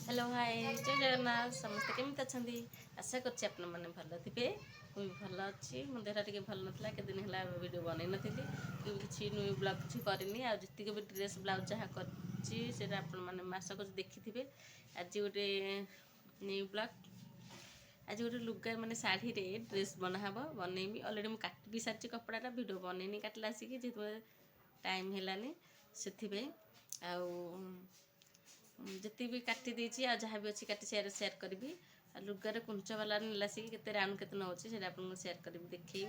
Hello hi जय जगन्नाथ समस्ते केमती अच्छा आशा करछि आपण माने भल थिबे मुझे भल अच्छी मो देहटा टिके भल नथला के दिन है वीडियो बनै नथिली कि नुई ब्लॉग किसी करनी आ जितक भी ड्रेस ब्लाउज जहाँ कर आपण माने मासक देखिथिबे आज गोटे न्यू ब्लॉग आज गोटे लुगा माने शाढ़ी रे ड्रेस बनाहब बनैमी अलरेडी मुझे काट भी सारी कपड़ा वीडियो बनैनी काटला आसिक जेहेतु टाइम हेलानी से जिते भी काटी देछि आ जहाँ भी अच्छी काटी शेयर करी लुगार कुंच वाला लासिक केते राउंड केते नौछि से आपको शेयर करी देखी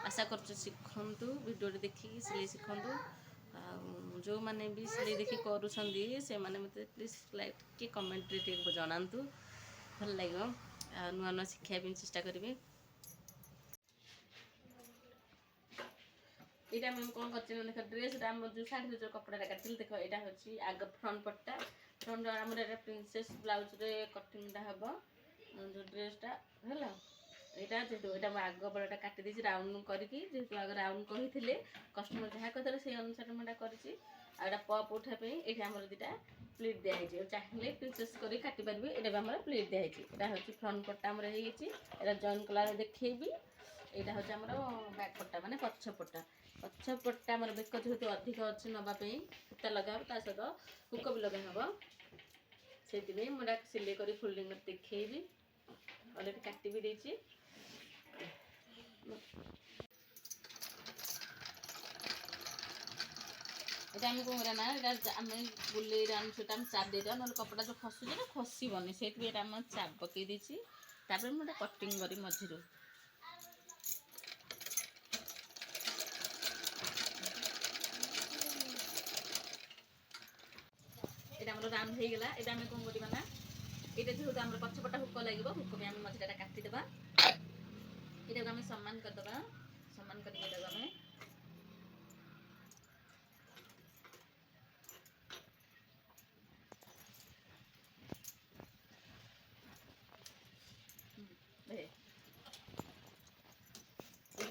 आशा कर शिखु वीडियो देखिए सिलाई शिखु जो मैंने भी सिलाई देखी करुँच से मैंने मत प्लीज लाइक कि कमेंट जनातु भल लगे नुआ नुआ शिखा चेष्टा करी यहाँ मैं कौन कर देख ड्रेस जो शाढ़ी जो कपड़ा काटिल देख यहाँ हूँ आग फ्रंट पट्टा फ्रंट आम प्रिंसेस ब्लाउज रे कटिंगटा हम जो ड्रेसटा है यहाँ जेहतु यहाँ आग बड़ाटा काटी राउंड करके जेहतु आग राउंड कही कस्टमर जहाँ कहते से अनुसार मुझे कर पप उठापी ये आम दुटा प्लीट दिखाई चाहिए प्रिंसेस कर काटी पारे यहाँ आम प्लीट दिखाई यहाँ हूँ फ्रंट पट्टा आम जॉइन कलर देखी यहाँ हूँ आम बैक पट्टा माने पछ पट्टा आम बेक जेहतु अधिक अच्छी नापी सूता लगा सहित हुक भी लगा हम से मुझे सिलाई कर फोल्डिंग देखी अलरेडी काटी भी देछि এটা আমি কোন না এটা আমি বুলেই আনছি এটা আমি চাপ দিয়ে দাও নহলে কপড়া যে খসুছে না খসিবনি সেইটি এটা আমি চাপ পকাই দিয়েছি তারপরে ମୁଁ এটা কটিং করি মঝিরু এটা আমার রাউন্ড হয়ে গেল এটা আমি কোন করিবা না এটা যেহেতু আমার পছপটা হুক লাগিব হুক भी আমি মঝিটা কাটি দেবা এটাকে আমি সম্মান করে দেবা সম্মান করে দেবা আমি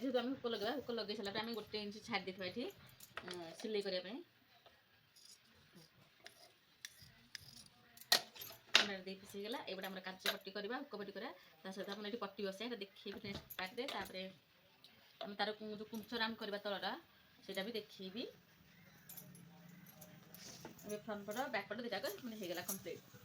যেহেতু আমি হুক লগাইবা হুক লগাই সারা আমি গোटे इंच छाड़ देथिबा एठी सिलाई करिया पे दे पिसी गला एबडा हमरा काच पट्टी करबा हुक पट्टी करा ता सहित अपन एठी पट्टी बसे एटा देखिबे नेक्स्ट पार्ट दे तापरे हम तार जो कुंचराम करबा तलटा सेटा भी देखिबी फ्रंट पट बैक पट दुटा कर माने हे गला कंप्लीट।